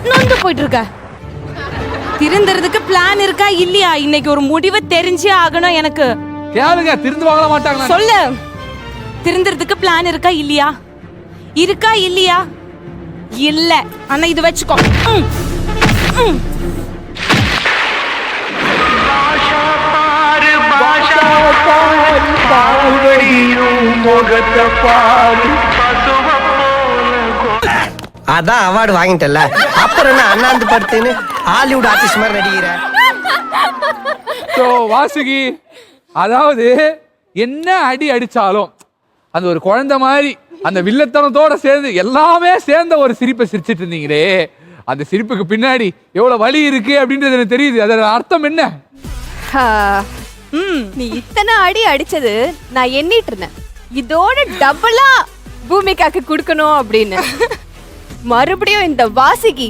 நொந்து போயிட்டு இருக்க? திருந்துறதுக்கு பிளான் இருக்கா இல்லையா? இன்னைக்கு ஒரு முடிவு தெரிஞ்சே ஆகணும் எனக்கு. கேளுங்க, திருந்து வாங்க மாட்டாங்க. சொல்லு, திருந்துறதுக்கு பிளான் இருக்கா இல்லையா? இருக்கா இல்லையா? இல்ல. ஆனா இது வச்சுக்கோ. அதான் அவார்டு வாங்கிட்டல, அப்புறம் என்ன அண்ணாந்து படுத்துன்னு ஹாலிவுட் ஆர்டிஸ்ட் மாதிரி நடிக்கிற? வாசுகி, அதாவது என்ன அடி அடிச்சாலும் அந்த ஒரு குழந்தை மாதிரி அந்த வில்லத்தனத்தோட சேர்ந்து எல்லாமே சேர்ந்த ஒரு சிரிப்பை சிரிச்சிட்டு இருந்தீங்களே, அந்த சிரிப்புக்கு பின்னாடி எவ்வளவு வலி இருக்கு அப்படின்றது எனக்கு தெரியுது. அதோட அர்த்தம் என்ன? நீ இத்தனை அடி அடிச்சது நான் எண்ணிட்டு இருந்தேன், இதோட டபுளா பூமிகாக்கு கொடுக்கணும் அப்படின்னு. மறுபடியும் இந்த வாசுகி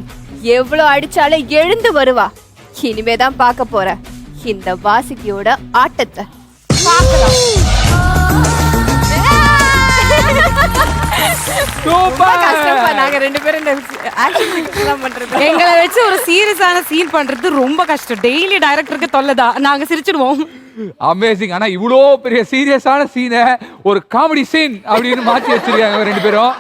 எவ்வளவு அடிச்சாலும் எழுந்து வருவா. இனிமேதான் பார்க்க போற இந்த வாசுகியோட ஆட்டத்தை. நாங்க 2 பேரும் எங்களை வச்சு ஒரு சீரியஸான சீன் பண்றது ரொம்ப கஷ்டம். டெய்லி டைரக்டருக்கு தொல்லைதான், நாங்க சிரிச்சிடுவோம். அமேசிங். ஆனா இவ்வளோ பெரிய சீரியஸான சீனை ஒரு காமெடி சீன் அப்படின்னு மாத்தி வச்சிருக்காங்க 2 பேரும்.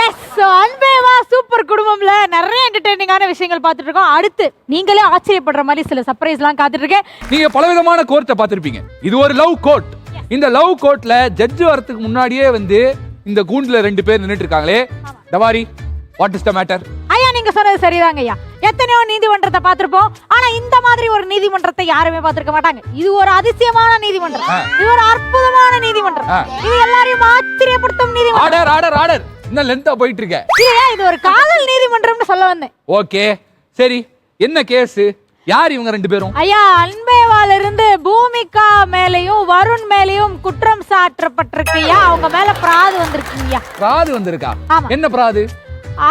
எஸ், அன்பே வா சூப்பர் குடும்பம்ல நிறைய என்டர்டெய்னிங்கான விஷயங்கள் பார்த்துட்டு இருக்கோம். அடுத்து நீங்களே ஆச்சரியப்படுற மாதிரி சில சர்ப்ரைஸ்லாம் காத்துட்டு இருக்கேன். நீங்க பலவிதமான கோர்ட்டை பார்த்திருப்பீங்க. இது ஒரு லவ் கோர்ட். இந்த லவ் கோர்ட்ல ஜட்ஜ் வரதுக்கு முன்னாடியே வந்து இந்த கூண்டுல 2 பேர் நின்னுட்டு இருக்காங்களே. தவாரி, வாட் இஸ் த மேட்டர்? ஐயா, நீங்க சொன்னது சரிதாங்க ஐயா. எத்தனையோ நீதிமன்றத்தை பார்த்திருப்போம், ஆனா இந்த மாதிரி ஒரு நீதிமன்றத்தை யாருமே பார்த்திருக்க மாட்டாங்க. இது ஒரு அதிசயமான நீதிமன்றம், இது ஒரு அற்புதமான நீதிமன்றம், இது எல்லாரையும் ஆச்சரியப்படுத்தும் நீதிமன்றம். Order order order. இன்னும் லென்த்தா போயிட்டு இருக்க. இது ஒரு காதல் நீதிமன்றம்னு சொல்ல வந்தேன். ஓகே சரி, என்ன கேஸ்? யார் இவங்க 2 பேரும்? ஐயா, அன்பேவால இருந்து பூமிகா மேலயும் வருண் மேலயும் குற்றம் சாட்டப்பட்டிருக்கையா. அவங்க மேல பிராது வந்திருக்குங்கய்யா. பிராது வந்திருக்கா? என்ன பிராது?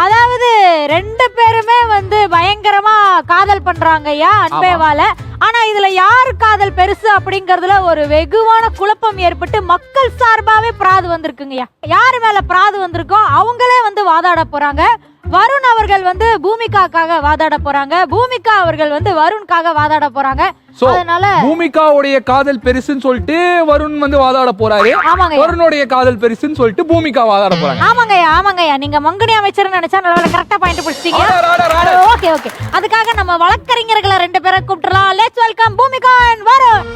அதாவது 2 பேருமே வந்து பயங்கரமா காதல் பண்றாங்கய்யா அன்பேவால. ஆனா இதுல யார் காதல் பெருசு அப்படிங்கறதுல ஒரு வெகுவான குழப்பம் ஏற்பட்டு மக்கள் சார்பாவே பிராது வந்திருக்குங்கய்யா. யாரு மேல பிராது வந்திருக்கோ அவங்களே வந்து வாதாட போறாங்க. வருண் அவர்கள் வந்து பூமிகாக்காக வாதாட போறாங்க, பூமிகா அவர்கள் வந்து வருண்காக வாதாட போறாங்க. அதனால பூமிகாவுடைய காதல் பெருசுன்னு சொல்லிட்டு வருண் வந்து வாதாட போறாரு. வருணுடைய காதல் பெருசுன்னு சொல்லிட்டு பூமிகா வாதாட போறாங்க. ஆமாங்கய்யா, நீங்க மங்கனி அமைச்சர் நினைச்சா நல்ல கரெக்டா பாயிண்ட் பிடிச்சிட்டீங்க. ஓகே ஓகே, அதுக்காக நம்ம வழக்கறிஞர்களை 2 பேரை கூப்பிடலாம். Let's welcome Bhumika and Varun.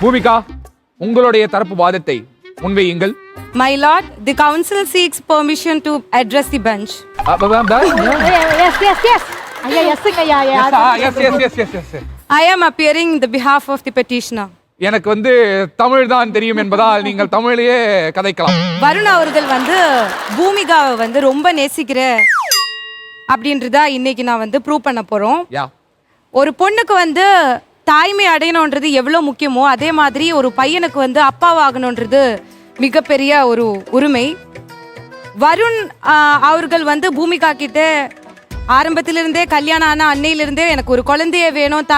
Bhumika, உங்களுடைய தரப்பு வாதத்தை முன்வையுங்கள். My lord, the council seeks permission to address the bench. Yes. ஐயா எஸ்ங்கய்யா. Yes. I am appearing in the behalf of the petitioner. எனக்கு வந்து தமிழ் தான் தெரியும் என்பதால் நீங்கள் தமிழையே கதைக்கலாம். வருண் அவர்கள் வந்து பூமிகாவை வந்து ரொம்ப நேசிக்கிற அப்படின்றதா இன்னைக்கு நான் வந்து ப்ரூவ் பண்ண போறோம். ஒரு பொண்ணுக்கு வந்து தாய்மை அடையணுன்றது எவ்வளோ முக்கியமோ அதே மாதிரி ஒரு பையனுக்கு வந்து அப்பாவாகணுன்றது மிகப்பெரிய ஒரு உரிமை. வருண் அவர்கள் வந்து பூமிகா கிட்ட ஆரம்பத்திலிருந்தே கல்யாணம் ஆன அன்னையிலிருந்தே எனக்கு ஒரு குழந்தைய வேணும்,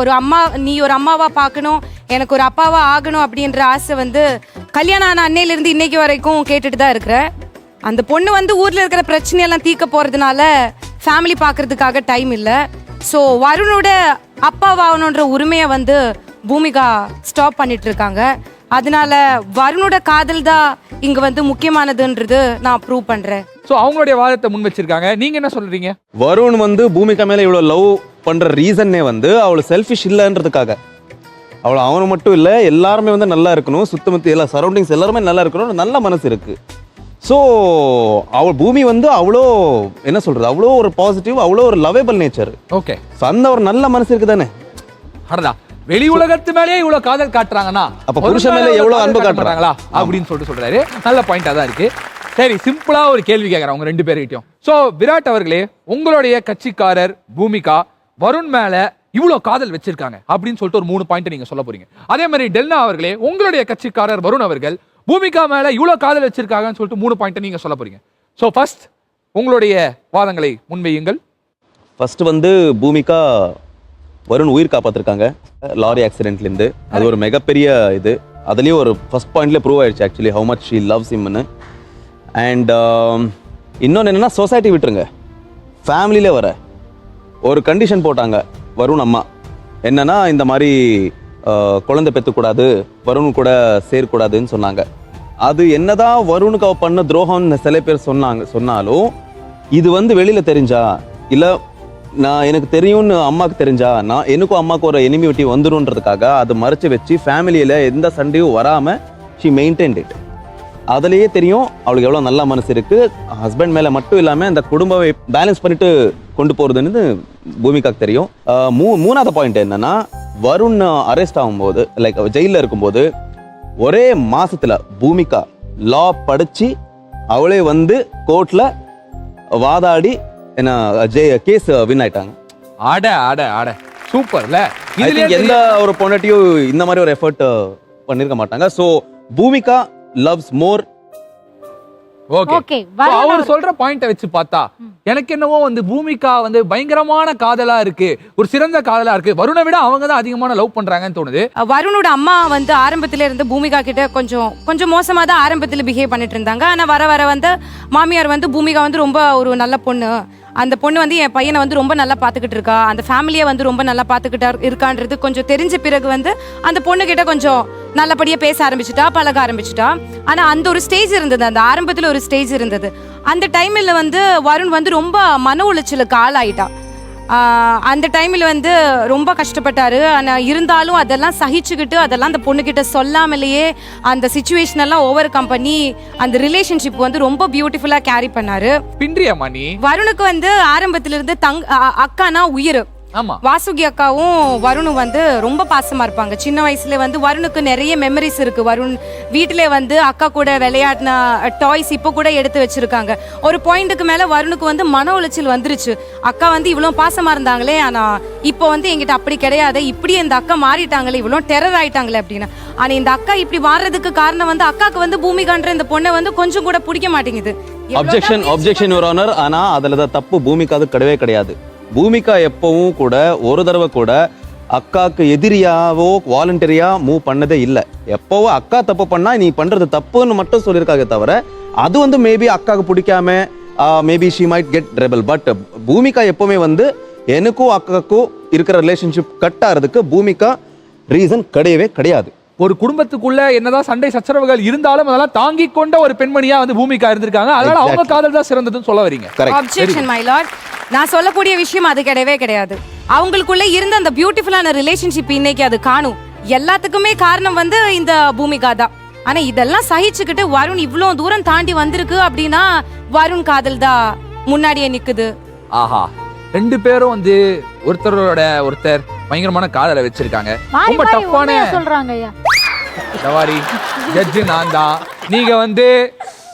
ஒரு அம்மா, நீ ஒரு அம்மாவா பார்க்கணும், எனக்கு ஒரு அப்பாவா ஆகணும் அப்படின்ற ஆசை வந்து கல்யாணம் ஆன அன்னையிலிருந்து இன்னைக்கு வரைக்கும் கேட்டுட்டு தான் இருக்கிறேன். அந்த பொண்ணு வந்து ஊர்ல இருக்கிற பிரச்சனையெல்லாம் தீர்க்க போறதுனால ஃபேமிலி பார்க்கறதுக்காக டைம் இல்லை. ஸோ வருணோட அப்பாவாகணுன்ற உரிமையை வந்து பூமிகா ஸ்டாப் பண்ணிட்டு இருக்காங்க. அதனால வருணோட காதல் தான் இங்க வந்து முக்கியமானதுன்றது நான் ப்ரூவ் பண்றேன். ஸோ அவங்களுடைய வாதத்தை முன் வச்சிருக்காங்க. நீங்க என்ன சொல்றீங்க? வருண் வந்து பூமிகா மேல இவ்வளவு லவ் பண்ற ரீசன்னே வந்து அவளை செல்ஃபிஷ் இல்லைன்றதுக்காக. அவளை அவனு மட்டும் இல்லை, எல்லாருமே வந்து நல்லா இருக்கணும், சுத்தமத்தி எல்லா சரௌண்டிங்ஸ் எல்லாருமே நல்லா இருக்கணும், நல்ல மனசு இருக்கு. ஸோ அவள் பூமி வந்து அவ்வளோ என்ன சொல்றது, அவ்வளோ ஒரு பாசிட்டிவ், அவ்வளோ ஒரு லவேபிள் நேச்சர். ஓகே, அந்த ஒரு நல்ல மனசு இருக்கு தானே. அடடா, வெளி உலகத்து மேலேயே இவ்வளவு காதல் காட்டுறாங்கன்னா அப்ப புருஷன் மேல எவ்வளவு அன்பு காட்டுறாங்களா அப்படின்னு சொல்றாரு. நல்ல பாயிண்டா தான் இருக்கு. சரி, சிம்பிளா ஒரு கேள்வி கேட்கறேன் உங்க 2 பேர்கிட்டயும். சோ விராட் அவர்களே, உங்களுடைய கட்சிக்காரர் பூமிகா வருண் மேல இவ்வளோ காதல் வச்சிருக்காங்க அப்படின்னு சொல்லிட்டு ஒரு 3 பாயிண்ட் நீங்க சொல்ல போறீங்க. அதே மாதிரி டெல்னா அவர்களே, உங்களுடைய கட்சிக்காரர் வருண் அவர்கள் பூமிகா மேல இவ்வளோ காதல் வச்சிருக்காங்கன்னு சொல்லிட்டு 3 பாயிண்ட் நீங்க சொல்ல போறீங்க. ஸோ ஃபர்ஸ்ட் உங்களுடைய வாதங்களை முன்வையுங்கள். ஃபர்ஸ்ட் வந்து பூமிகா வருண் உயிர் காப்பாத்திருக்காங்க லாரி ஆக்சிடென்ட்லேருந்து. அது ஒரு மிகப்பெரிய இது. அதுலேயும் ஒரு ஃபர்ஸ்ட் பாயிண்ட்லேயே ப்ரூவ் ஆயிடுச்சு actually how much she loves ஹிம்னு. அண்ட் இன்னொன்று என்னென்னா சொசைட்டி விட்டுருங்க, ஃபேமிலியிலே வர ஒரு கண்டிஷன் போட்டாங்க வருண் அம்மா. என்னன்னா இந்த மாதிரி குழந்தை பெற்றுக்கூடாது, வருண் கூட சேரக்கூடாதுன்னு சொன்னாங்க. அது என்னதான் வருணுக்கு அவ பண்ண துரோகம்னு சில பேர் சொன்னாலும் இது வந்து வெளியில தெரிஞ்சா இல்லை நான் எனக்கு தெரியும்னு அம்மாவுக்கு தெரிஞ்சா எனக்கும் அம்மாவுக்கு ஒரு எனிமிட்டி வந்துருன்றதுக்காக அதை மறைச்சு வச்சு ஃபேமிலியில் எந்த சண்டையும் வராமல் ஷி மெயின்டைன்ட் இட். அதுலேயே தெரியும் அவளுக்கு எவ்வளோ நல்ல மனசு இருக்கு. ஹஸ்பண்ட் மேலே மட்டும் இல்லாமல் அந்த குடும்பத்தை பேலன்ஸ் பண்ணிட்டு கொண்டு போகிறதுன்னு பூமிகாக்கு தெரியும். மூணாவது பாயிண்ட் என்னன்னா, வருண் அரெஸ்ட் ஆகும்போது லைக் ஜெயிலில் இருக்கும்போது ஒரே மாசத்துல பூமிகா லா படிச்சு அவளே வந்து கோர்ட்ல வாதாடி என்ன கேஸ் வின் ஆயிட்டாங்க. ஆட ஆட ஆட சூப்பர்ல. எந்த ஒரு பொண்ணாட்டியும் இந்த மாதிரி ஒரு எஃபர்ட் பண்ணிருக்க மாட்டாங்க. சோ பூமிகா லவ்ஸ் மோர். ஓகே, அவர் சொல்ற பாயிண்ட வச்சு பார்த்தா எனக்கு என்னவோ வந்து பூமிகா வந்து பயங்கரமான காதலா இருக்கு, ஒரு சிறந்த காதலா இருக்கு. வருணை விட அவங்க தான் அதிகமான லவ் பண்றாங்கன்னு தோணுது. வருணோட அம்மா வந்து ஆரம்பத்துல இருந்து பூமிகா கிட்ட கொஞ்சம் மோசமா தான் ஆரம்பத்துல பிஹேவ் பண்ணிட்டு இருந்தாங்க. ஆனா வர வர வந்து மாமியார் வந்து பூமிகா வந்து ரொம்ப ஒரு நல்ல பொண்ணு, அந்த பொண்ணு வந்து என் பையனை வந்து ரொம்ப நல்லா பார்த்துக்கிட்டு இருக்கா, அந்த ஃபேமிலியை வந்து ரொம்ப நல்லா பார்த்துக்கிட்டா இருக்கான்றது கொஞ்சம் தெரிஞ்ச பிறகு வந்து அந்த பொண்ணு கிட்ட கொஞ்சம் நல்லபடியா பேச ஆரம்பிச்சுட்டா, பழக ஆரம்பிச்சுட்டா. ஆனா அந்த ஒரு ஸ்டேஜ் இருந்தது, அந்த ஆரம்பத்துல ஒரு ஸ்டேஜ் இருந்தது. அந்த டைம்ல வந்து வருண் வந்து ரொம்ப மன உளைச்சலுக்கு ஆளாயிட்டா. அந்த டைமில் வந்து ரொம்ப கஷ்டப்பட்டாரு. ஆனால் இருந்தாலும் அதெல்லாம் சகிச்சுக்கிட்டு அதெல்லாம் அந்த பொண்ணுக்கிட்ட சொல்லாமலேயே அந்த சுச்சுவேஷன் எல்லாம் ஓவர் கம் பண்ணி அந்த ரிலேஷன்ஷிப் வந்து ரொம்ப பியூட்டிஃபுல்லாக கேரி பண்ணாரு. பின்றியா மணி வருணுக்கு வந்து ஆரம்பத்திலிருந்து அக்கானா உயிர். ஆமா, வாசுகி அக்காவும் வருணும் வந்து ரொம்ப பாசமா இருப்பாங்க. சின்ன வயசுல வந்து வருணுக்கு நிறைய மெமரிஸ் இருக்கு. வருண் வீட்டிலே வந்து அக்கா கூட விளையாடின டாய்ஸ் இப்போ கூட எடுத்து வச்சிருக்காங்க. ஒரு பாயிண்ட்டுக்கு மேல வருணுக்கு வந்து மன உளைச்சல் வந்துருச்சு. அக்கா வந்து இவ்வளோ பாசமா இருந்தாங்களே, ஆனா இப்போ வந்து எங்கிட்ட அப்படி கிடையாது, இப்படி இந்த அக்கா மாறிட்டாங்களே, இவ்வளோ டெரர் ஆயிட்டாங்களே அப்படின்னு. ஆனா இந்த அக்கா இப்படி மாறுறதுக்கு காரணம் வந்து அக்காக்கு வந்து பூமிகான்ற இந்த பொண்ணை வந்து கொஞ்சம் கூட பிடிக்க மாட்டேங்குது. Objection your honour. ஆனா அதுலதான் தப்பு பூமிகாது கிடையவே கிடையாது. பூமிகா எப்பவும் கூட ஒரு தடவை கூட அக்காக்கு எதிரியாவோ வாலண்டரியா மூவ் பண்ணதே இல்லை. எப்பவோ அக்கா தப்பு பண்ணா நீ பண்றது தப்புன்னு மட்டும் சொல்லியிருக்காங்க தவிர அது வந்து மேபி அக்காவுக்கு பிடிக்காம maybe she might get rebel. But Bhumika எப்பவுமே வந்து எனக்கும் அக்காவுக்கும் இருக்கிற ரிலேஷன்ஷிப் கட் ஆகிறதுக்கு பூமிகா ரீசன் கிடையவே கிடையாது. ஒரு குடும்பத்துக்குள்ள என்னதான் சண்டை சச்சரவுகள் இருந்தாலும் அதெல்லாம் தாங்கி கொண்ட ஒரு பெண்மணியா வந்து பூமிகா இருந்திருக்காங்க. அதனால அவங்க காதல் தான் சிறந்ததுன்னு சொல்ல வரீங்க. Objection my Lord. நான் சொல்லக்கூடிய விஷயம் அது கிடையவே கிடையாது. அவங்களுக்குள்ள இருந்த அந்த பியூட்டிஃபுல்லான ரிலேஷன்ஷிப் இன்னைக்கு அது காணும். எல்லாத்துக்குமே காரணம் வந்து இந்த பூமிகா தான். ஆனா இதெல்லாம் சகிச்சுக்கிட்டு வருண் இவ்வளோ தூரம் தாண்டி வந்திருக்கு அப்படின்னா வருண் காதல் தான் முன்னாடியே நிக்குது. ஆஹா, 2 பேரும் வந்து ஒருத்தரோட ஒருத்தர் பயங்கரமான காதலை வச்சிருக்காங்க. ரொம்ப டஃப்பான சொல்றாங்க ஐயா. சவாரி ஜட்ஜ் நான் தான். நீங்க வந்து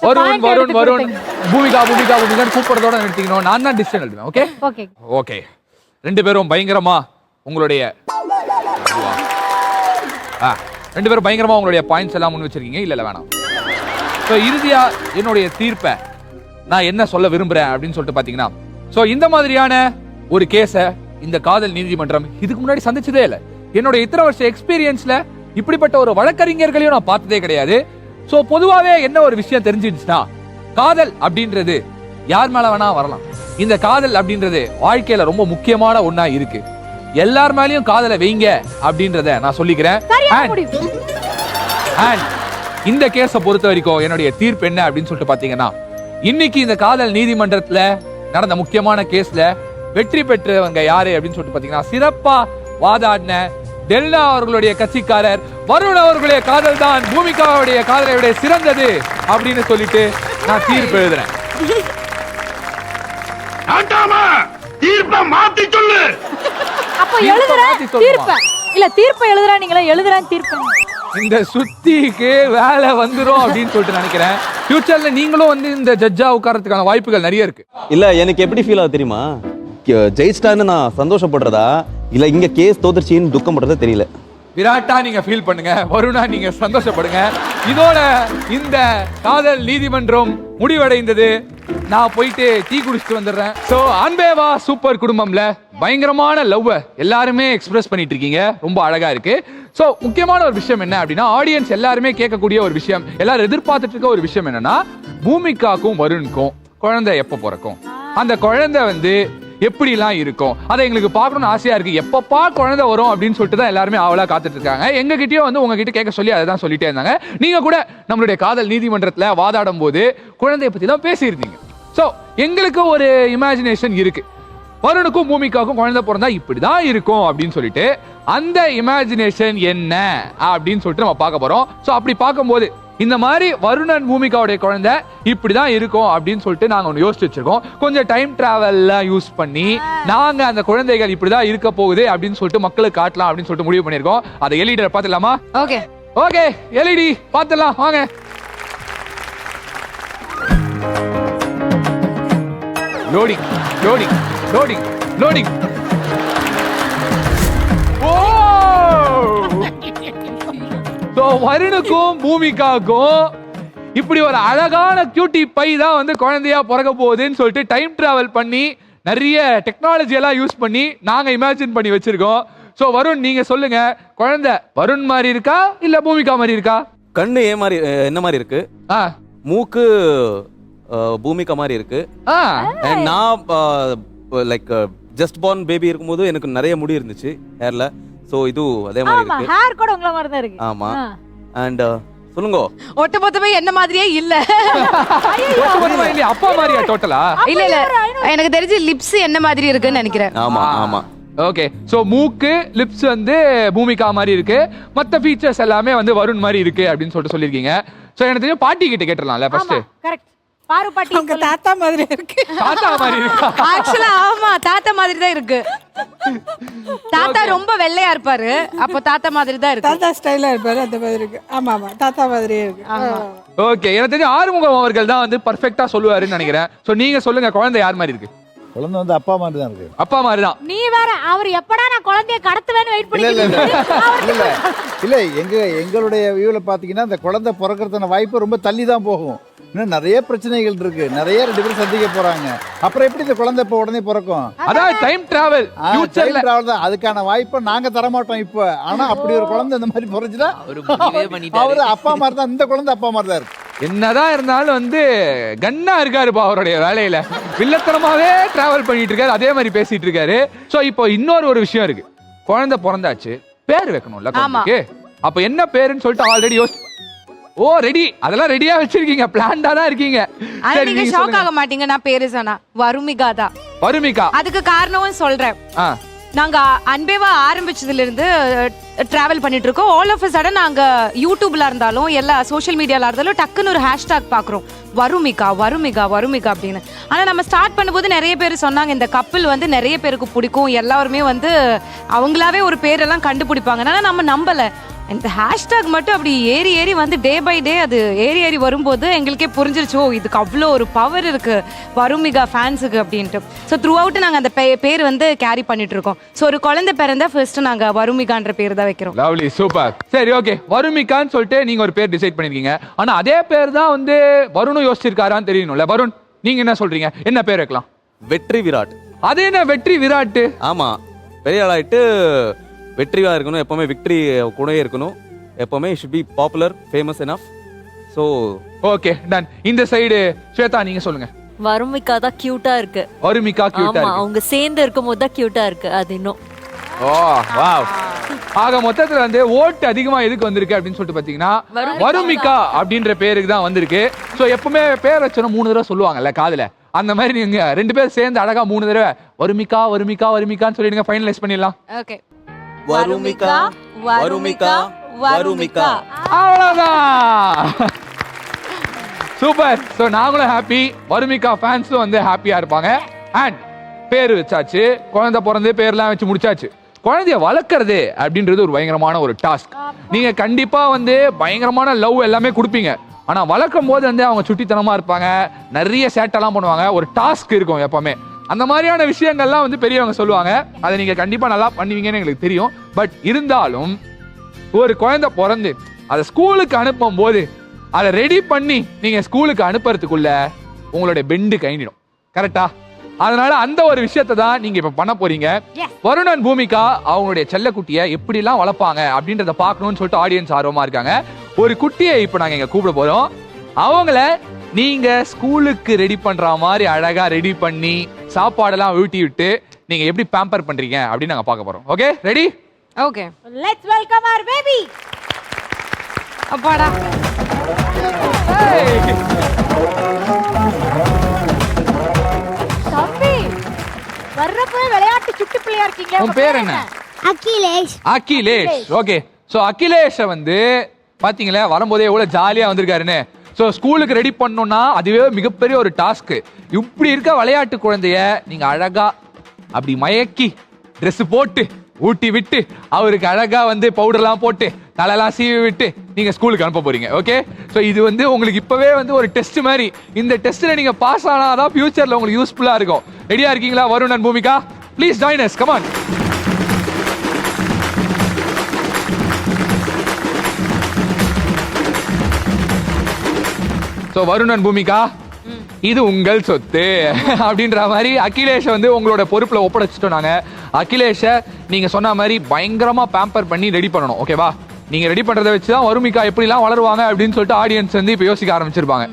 வருண் வருண் வருண் பூமிகா பூமிகா பூமிகான்னு கூப்பிடுறதோட நிறுத்திக்கணும். நான் தான் டிசிஷன் எடுப்பேன். Okay okay okay. 2 பேரும் பயங்கரமா உங்களுடைய 2 பேரும் பயங்கரமா உங்களுடைய பாயிண்ட்ஸ் எல்லாம் முன் வச்சிருக்கீங்க. இல்ல வேணாம். ஸோ இறுதியா என்னுடைய தீர்ப்பை நான் என்ன சொல்ல விரும்புறேன் அப்படின்னு சொல்லிட்டு பாத்தீங்கன்னா, ஸோ இந்த மாதிரியான ஒரு கேஸை இந்த காதல் நீதிமன்றம் இதுக்கு முன்னாடி சந்திச்சதே இல்லை. என்னோட இத்தனை வருஷ எக்ஸ்பீரியன்ஸ்ல இப்படிப்பட்ட ஒரு வழக்கறிஞர்களையும் நான் பார்த்ததே கிடையாது. சோ பொதுவாவே என்ன ஒரு விஷயம் தெரிஞ்சிடுச்சுன்னா, காதல் அப்படின்றது யார் மேல வேணா வரலாம். இந்த காதல் அப்படின்றது வாழ்க்கையில ரொம்ப முக்கியமான ஒண்ணா இருக்கு. எல்லார் மேலயும் காதலை வைங்க அப்படின்றத நான் சொல்லிக்கிறேன். இந்த கேஸை பொறுத்த வரைக்கும் என்னுடைய தீர்ப்பு என்ன அப்படின்னு சொல்லிட்டு பாத்தீங்கன்னா, இன்னைக்கு இந்த காதல் நீதிமன்றத்துல நடந்த முக்கியமான கேஸ்ல வெற்றி பெற்றவங்க யாரு அப்படின்னு சொல்லிட்டு பாத்தீங்கன்னா, சிறப்பா வாதாடின டெல்னா அவர்களுடைய கட்சிக்காரர் வருண் அவர்களுடைய காதல் தான் பூமிகாவுடைய காதலை விட சிறந்தது அப்படின்னு சொல்லிட்டு நான் தீர்ப்பு எழுதுறேன். அப்ப எழுதுறேன் தீர்ப்பு இல்ல, தீர்ப்பு எழுதுறேன் நீங்களே எழுதுறேன் தீர்ப்பு. இந்த சுத்திக்கு வேலை வந்துரும் அப்படின்னு சொல்லிட்டு நினைக்கிறேன். ஃபியூச்சர்ல நீங்களும் வந்து இந்த ஜட்ஜா உட்கார்றதுக்கான வாய்ப்புகள் நிறைய இருக்கு. இல்ல எனக்கு எப்படி ஃபீல் ஆகுது தெரியுமா, ஜெயிச்சிட்டான்னு நான் சந்தோஷப்படுறதா இல்லை இங்கே கேஸ் தோத்துருச்சின்னு துக்கம் படுறதே தெரியல. விராட்டா நீங்க ஃபீல் பண்ணுங்க, வருணா நீங்க சந்தோஷப்படுங்க. இதோட இந்த காதல் நீதிமன்றம் முடிவடைந்தது. நான் போயிட்டு டீ குடிச்சிட்டு வந்துடுறேன். ஸோ அன்பேவா சூப்பர் குடும்பம்ல பயங்கரமான லவ் எல்லாருமே எக்ஸ்பிரஸ் பண்ணிட்டு இருக்கீங்க, ரொம்ப அழகா இருக்கு. ஸோ முக்கியமான ஒரு விஷயம் என்ன அப்படின்னா, ஆடியன்ஸ் எல்லாருமே கேட்கக்கூடிய ஒரு விஷயம், எல்லாரும் எதிர்பார்த்துட்டு இருக்க ஒரு விஷயம் என்னன்னா, பூமிகாக்கும் வருணுக்கும் குழந்தை எப்போ பிறக்கும், அந்த குழந்தை வந்து எப்படிலாம் இருக்கும், அதை எங்களுக்கு பார்க்கணும்னு ஆசையா இருக்கு, எப்பப்பா குழந்தை வரும் அப்படின்னு சொல்லிட்டு தான் எல்லாருமே ஆவலா காத்துட்டு இருக்காங்க. எங்ககிட்டயும் வந்து உங்ககிட்ட கேட்க சொல்லி அதை தான் சொல்லிட்டே இருந்தாங்க. நீங்க கூட நம்மளுடைய காதல் நீதிமன்றத்துல வாதாடும் போது குழந்தைய பத்தி தான் பேசியிருந்தீங்க. ஸோ எங்களுக்கு ஒரு இமேஜினேஷன் இருக்கு, வருணுக்கும் பூமிகாவுக்கும் குழந்தை பிறந்தா இப்படிதான் இருக்கும் அப்படின்னு சொல்லிட்டு. அந்த இமேஜினேஷன் என்ன அப்படின்னு சொல்லிட்டு நம்ம பார்க்க போறோம். ஸோ அப்படி பார்க்கும்போது இந்த மாதிரி வருணன் பூமிகாவுடைய குழந்தை இப்படிதான் இருக்கும் அப்படின்னு சொல்லிட்டு நாங்க ஒன்று யோசிச்சு வச்சிருக்கோம். கொஞ்சம் டைம் டிராவல்ல யூஸ் பண்ணி நாங்க அந்த குழந்தைகள் இப்படிதான் இருக்க போகுது அப்படின்னு சொல்லிட்டு மக்களுக்கு காட்டலாம் அப்படின்னு சொல்லிட்டு முடிவு பண்ணிருக்கோம். அதை எல்இடி பார்த்துலாமா? ஓகே ஓகே எல்இடி பார்த்துலாம் வாங்க. Loading loading loading loading. So வருணுக்கும் பூமிகாவுக்கும் இப்படி ஒரு அழகான கியூட்டி பை தான் வந்து குழந்தையா பிறக்க போகுதுன்னு சொல்லிட்டு டைம் டிராவல் பண்ணி நிறைய டெக்னாலஜி எல்லாம் யூஸ் பண்ணி நாங்க இமேஜின் பண்ணி வச்சிருக்கோம். ஸோ வருண் நீங்க சொல்லுங்க, குழந்தை வருண் மாதிரி இருக்கா இல்ல பூமிகா மாதிரி இருக்கா? கண்ணு மாதிரி என்ன மாதிரி இருக்கு, மூக்கு பூமிகா மாதிரி இருக்கு. நான் லைக் ஜஸ்ட் பார்ன் பேபி இருக்கும்போது எனக்கு நிறைய முடி இருந்துச்சு ஹேர்ல. சோ இது அதே மாதிரி இருக்கு. ஹேர் கூட உங்கள மாதிரி தான் இருக்கு. ஆமா. அண்ட் சொல்லுங்க, ஒட்ட மொத்தமே என்ன மாதிரியே இல்ல. ஒட்டுமொத்தமா இல்ல, அப்பா மாதிரியா டோட்டலா? இல்ல இல்ல, எனக்கு தெரிஞ்சு லிப்ஸ் என்ன மாதிரி இருக்குன்னு நினைக்கிறேன். ஆமா ஆமா. ஓகே, சோ மூக்கு லிப்ஸ் வந்து பூமிகா மாதிரி இருக்கு, மத்த ஃபீச்சர்ஸ் எல்லாமே வந்து வருண் மாதிரி இருக்கு அப்படின்னு சொல்லிட்டு சொல்லிருக்கீங்க. சோ எனக்கு தெரியும் பாட்டி கிட்ட கேட்டறலாம்ல ஃபர்ஸ்ட். கரெக்ட். பாரு பாட்டி உங்க தாத்தா மாதிரி இருக்கு. தாத்தா மாதிரி இருக்கா? ஆக்சுவலா ஆமா, தாத்தா மாதிரி தான் இருக்கு. தாத்தா ரொம்ப வெள்ளையா இருப்பாரு, அப்ப தாத்தா மாதிரி தான் இருக்கு. தாத்தா ஸ்டைலா இருப்பாரு, அந்த மாதிரி இருக்கு. ஆமா ஆமா, தாத்தா மாதிரியே இருக்கு. ஓகே, எனக்கு தெரியும் ஆறுமுகம் அவர்கள் தான் வந்து பெர்ஃபெக்ட்டா சொல்லுவாருன்னு நினைக்கிறேன். சோ நீங்க சொல்லுங்க, குழந்தை யார் மாதிரி இருக்கு? குழந்தை வந்து அப்பா மாதிரி தான் இருக்கு. அப்பா மாதிரி தான். நீ வேற, அவர் எப்படா நான் குழந்தைய கடத்துவேன்னு வெயிட் இல்ல எங்களுடைய வியூல பாத்தீங்கன்னா இந்த குழந்தை பிறக்கிறதுன வாய்ப்பு ரொம்ப தள்ளி தான் போகும். இன்னும் நிறைய பிரச்சனைகள் இருக்கு, நிறைய 2 பேரும் சந்திக்க போறாங்க. அப்புறம் எப்படி இந்த குழந்தை இப்ப உடனே பிறக்கும்? அதாவது டைம் டிராவல், ஃபியூச்சர்ல டிராவல் தான். அதுக்கான வாய்ப்பை நாங்க தர மாட்டோம் இப்ப. ஆனா அப்படி ஒரு குழந்தை இந்த மாதிரி பிறந்துச்சுன்னா அவரு அப்பா மாதிரி தான், இந்த குழந்தை அப்பா மாதிரி தான் இருக்கு. என்னதான் இருந்தாலும் வந்து கண்ணா இருக்காருப்பா அவருடைய வேலையில, வில்லத்தனமாவே டிராவல் பண்ணிட்டு இருக்காரு, அதே மாதிரி பேசிட்டு இருக்காரு. சோ இப்போ இன்னொரு விஷயம் இருக்கு, குழந்தை பிறந்தாச்சு, பேர் வைக்கணும்ல குழந்தைக்கு. அப்ப என்ன பேருன்னு சொல்லிட்டு ஆல்ரெடி யோசி. ஓ ரெடி, அதெல்லாம் ரெடியா வச்சிருக்கீங்க, பிளான்டா தான் இருக்கீங்க. ஆனா நீங்க ஷாக் ஆக மாட்டீங்க, நான் பேரு சொன்னா வருமிகா தான். வருமிகா, அதுக்கு காரணமும் சொல்றேன். நாங்க அன்பேவா ஆரம்பிச்சதுல இருந்து டிராவல் பண்ணிட்டு இருக்கோம். ஆல் ஆஃப் அ சடன் நாங்க யூடியூப்ல இருந்தாலும் எல்லா சோஷியல் மீடியால இருந்தாலும் டக்குன்னு ஒரு ஹேஷ்டாக் பாக்குறோம், வருமிகா வருமிகா வருமிகா அப்படின்னு. ஆனா நம்ம ஸ்டார்ட் பண்ணும்போது நிறைய பேர் சொன்னாங்க இந்த கப்பிள் வந்து நிறைய பேருக்கு பிடிக்கும், எல்லாருமே வந்து அவங்களாவே ஒரு பேரெல்லாம் கண்டுபிடிப்பாங்க. ஆனா நம்ம நம்பல, இந்த ஹேஷ்டாக் மட்டும் அப்படி ஏறி ஏறி வந்து டே பை டே அது ஏறி ஏறி வரும்போது எங்களுக்கே புரிஞ்சிருச்சு, ஓ இதுக்கு அவ்வளோ ஒரு பவர் இருக்கு வருமிகா ஃபேன்ஸுக்கு அப்படின்ட்டு. ஸோ த்ரூ அவுட் நாங்கள் அந்த பேர் வந்து கேரி பண்ணிட்டு இருக்கோம். ஸோ ஒரு குழந்தை பிறந்தா ஃபர்ஸ்ட் நாங்கள் வருமிகான்ற பேர் தான் வைக்கிறோம். Lovely, super. சரி ஓகே, வருமிகான்னு சொல்லிட்டு நீங்க ஒரு பேர் டிசைட் பண்ணிருக்கீங்க. ஆனா அதே பேர் தான் வந்து வருணும் யோசிச்சிருக்காரான்னு தெரியணும்ல. வருண் நீங்க என்ன சொல்றீங்க, என்ன பேர் வைக்கலாம்? வெற்றி விராட். அது என்ன வெற்றி விராட்? ஆமா, பெரிய ஆளாயிட்டு வெற்றியா இருக்கணும், எப்பவுமே விக்டரி கூடவே இருக்கணும், எப்பவுமே should be popular, famous enough. So okay done. இந்த சைடு ஸ்வேதா நீங்க சொல்லுங்க. வருமிகா தான் கியூட்டா இருக்கு. வருமிகா கியூட்டா ஆமா, இருக்கு. அவங்க சேர்ந்து இருக்கும்போது தான் கியூட்டா இருக்கு. அது இன்னும் ஓ வாவ். ஆக மொத்தத்துல வந்து ஓட்டு அதிகமா எதுக்கு வந்திருக்கு அப்படின்னு சொல்லிட்டு பாத்தீங்கன்னா வருமிகா அப்படின்ற பேருக்கு தான் வந்திருக்கு. ஸோ எப்பவுமே பேர் வச்சோன்னா 3 தடவை சொல்லுவாங்கல்ல காதுல, அந்த மாதிரி நீங்க 2 பேர் சேர்ந்து அழகா 3 தடவை வருமிகா வருமிகா வருமிகான்னு சொல்லிடுங்க, ஃபைனலைஸ் பண்ணிடலாம். ஓகே, வருமிகா வருமிகா வருமிகா. அவ்வளவுதான், சூப்பர். ஸோ நாங்களும் ஹாப்பி, வருமிகா ஃபேன்ஸும் வந்து ஹாப்பியா இருப்பாங்க. அண்ட் பேர் வச்சாச்சு, குழந்தை பிறந்து பேர்லாம் வச்சு முடிச்சாச்சு. குழந்தைய வளர்க்கறது அப்படின்றது ஒரு பயங்கரமான ஒரு டாஸ்க். நீங்க கண்டிப்பா வந்து பயங்கரமான லவ் எல்லாமே கொடுப்பீங்க, ஆனா வளர்க்கும் போது வந்து அவங்க சுட்டித்தனமா இருப்பாங்க, நிறைய சேட்டெல்லாம் பண்ணுவாங்க, ஒரு டாஸ்க் இருக்கும் எப்பவுமே. அந்த மாதிரியான விஷயங்கள்லாம் வந்து பெரியவங்க சொல்லுவாங்க. அதை நீங்க கண்டிப்பா நல்லா பண்ணுவீங்கன்னு எங்களுக்கு தெரியும். பட் இருந்தாலும் ஒரு குழந்தை பிறந்து அதை ஸ்கூலுக்கு அனுப்பும் போது அதை ரெடி பண்ணி நீங்க ஸ்கூலுக்கு அனுப்புறதுக்குள்ள உங்களுடைய பெண்டு கைண்டிடும். கரெக்டா? அதனால அந்த ஒரு விஷயத்தை தான் நீங்க இப்ப பண்ண போறீங்க. வருணன் பூமிகா அவங்களுடைய செல்லக்குட்டியை எப்படிலாம் வளர்ப்பாங்க அப்படின்றத பார்க்கணும்னு சொல்லிட்டு ஆடியன்ஸ் ஆர்வமா இருக்காங்க. ஒரு குட்டியை இப்ப நாங்க இங்க கூப்பிட போறோம். அவங்கள நீங்க ஸ்கூலுக்கு ரெடி பண்ற மாதிரி அழகா ரெடி பண்ணி சாப்பாடெல்லாம் ஊட்டி விட்டு நீங்க எப்படி பேம்பர் பண்றீங்க அப்படின்னு நாங்க பார்க்க போறோம். Okay, ready? Okay, let's welcome our baby. அப்பாடா. தம்பி வர்றப்ப விளையாட்டு சுட்டி பிள்ளையா இருக்கீங்க. உன் பேர் என்ன? அகிலேஷ். அகிலேஷ். ஓகே, சோ அகிலேஷ வந்து பாத்தீங்களா வரும்போதே எவ்வளவு ஜாலியா வந்திருக்காருன்னு. சோ ஸ்கூலுக்கு ரெடி பண்ணணும்னா அதுவே மிகப்பெரிய ஒரு டாஸ்க். இப்படி இருக்க விளையாட்டு குழந்தைய நீங்க அழகா அப்படி மயக்கி ட்ரெஸ் போட்டு ஊட்டி விட்டு அவருக்கு அழகா வந்து பவுடர்லாம் போட்டு தலையெல்லாம் சீவி விட்டு நீங்க ஸ்கூலுக்கு அனுப்ப போறீங்க. ஓகே, சோ இது வந்து உங்களுக்கு இப்பவே வந்து ஒரு டெஸ்ட் மாதிரி. இந்த டெஸ்ட்ல நீங்க பாஸ் ஆனாதான் ஃபியூச்சர்ல உங்களுக்கு யூஸ்ஃபுல்லா இருக்கும். ரெடியா இருக்கீங்களா Varun and Bhumika? Please join us. Come on. So Varun and Bhumika, இது உங்கள் சொத்து அப்படின்ற மாதிரி அகிலேஷ வந்து உங்களோட பொறுப்புல ஒப்படைச்சிட்டோம் நாங்க. அகிலேஷ நீங்க சொன்ன மாதிரி பயங்கரமா பேம்பர் பண்ணி ரெடி பண்ணணும். ஓகேவா? நீங்க ரெடி பண்றதை வச்சுதான் வருமிகா எப்படிலாம் வளருவாங்க அப்படின்னு சொல்லிட்டு ஆடியன்ஸ் வந்து இப்ப யோசிக்க ஆரம்பிச்சிருப்பாங்க.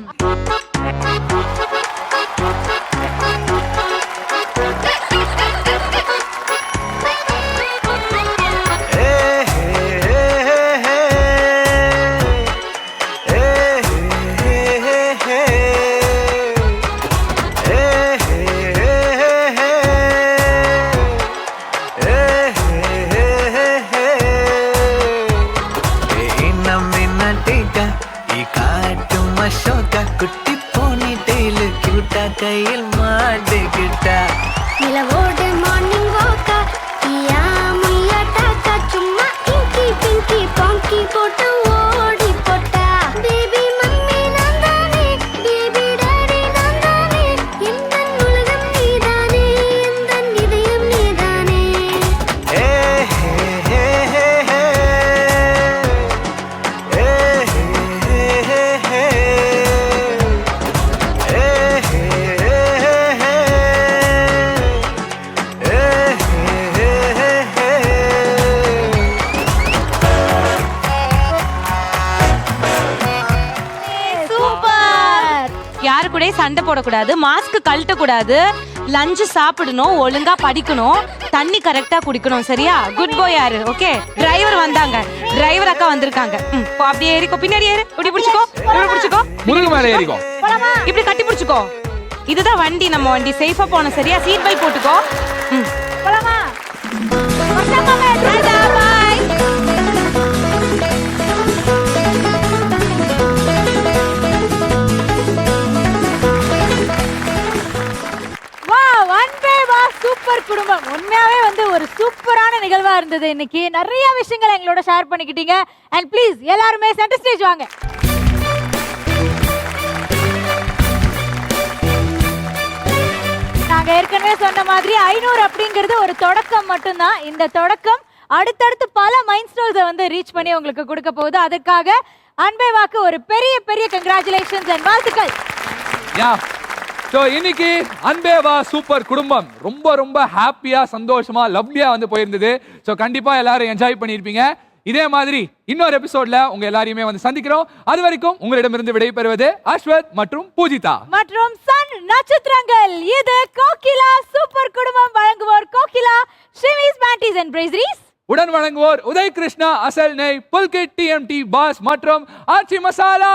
கையில் மாட்டுக்கிட்டா நிலவோடு மார்னிங் வாக்கா யா முய்யா டாக்கா சும்மா இங்கி பிங்கி பாங்கி போட்டு ஓடி போட்டா பேபி மம்மி நான் தானே பேபி டாடி நான் தானே இந்த உலகம் நீதானே இந்த இதயம் நீதானே ஏ ஹே ஹே ஹே ஹே ஏ ஹே ஹே ஹே யாரு கூட சண்டை போடக்கூடாது, மாஸ்க் கழட்டக்கூடாது, லஞ்ச் சாப்பிடணும், ஒழுங்கா படிக்கணும், தண்ணி கரெக்டா குடிக்கணும். சரியா? குட் பாய் யாரு? ஓகே, டிரைவர் வந்தாங்க, டிரைவர் அக்கா வந்திருக்காங்க. அப்படியே ஏறிக்கோ, பின்னாடி ஏறு, இப்படி பிடிச்சுக்கோ, இப்படி பிடிச்சுக்கோ, முருகு மேல ஏறிக்கோ, இப்படி கட்டி பிடிச்சுக்கோ. இதுதான் வண்டி, நம்ம வண்டி. சேஃபா போகணும். சரியா? சீட் பெல்ட் போட்டுக்கோ. போலாமா? சூப்பர் குடும்பம். உண்மையாவே வந்து ஒரு சூப்பரான நிகழ்வா இருந்தது. இன்னைக்கு நிறைய விஷயங்களை எங்களோட ஷேர் பண்ணிக்கிட்டீங்க. அண்ட் ப்ளீஸ் எல்லாருமே சென்டர் ஸ்டேஜ் வாங்க. நாங்க ஏற்கனவே சொன்ன மாதிரி 500 அப்படிங்கிறது ஒரு தொடக்கம் மட்டும்தான். இந்த தொடக்கம் அடுத்தடுத்து பல மைல்ஸ்டோன்ஸை வந்து ரீச் பண்ணி உங்களுக்கு கொடுக்க போகுது. அதுக்காக அன்பே வாக்கு ஒரு பெரிய பெரிய கங்க்ராச்சுலேஷன்ஸ் அண்ட் வாழ்த்துக்கள். சோ இன்னைக்கு அன்பேவா சூப்பர் குடும்பம் ரொம்ப ரொம்ப ஹாப்பியா சந்தோஷமா லவ்லியா வந்து போயிருந்தது. சோ கண்டிப்பா எல்லாரும் என்ஜாய் பண்ணிருப்பீங்க. இதே மாதிரி இன்னொரு எபிசோட்ல உங்க எல்லாரையுமே வந்து சந்திக்கிறோம். அது வரைக்கும் உங்களிடமிருந்து விடைபெறுவது அஸ்வத் மற்றும் பூஜிதா மற்றும் சன் நட்சத்திரங்கள். இது கோகிலா சூப்பர் குடும்பம் வழங்குவோர் கோகிலா ஷிமிஸ் பேண்டீஸ் அண்ட் பிரேசரிஸ். உடன் வழங்குவோர் உதய் கிருஷ்ணா அசல் நெய் புல்கிட் டிஎம்டி பாஸ் மற்றும் ஆச்சி மசாலா.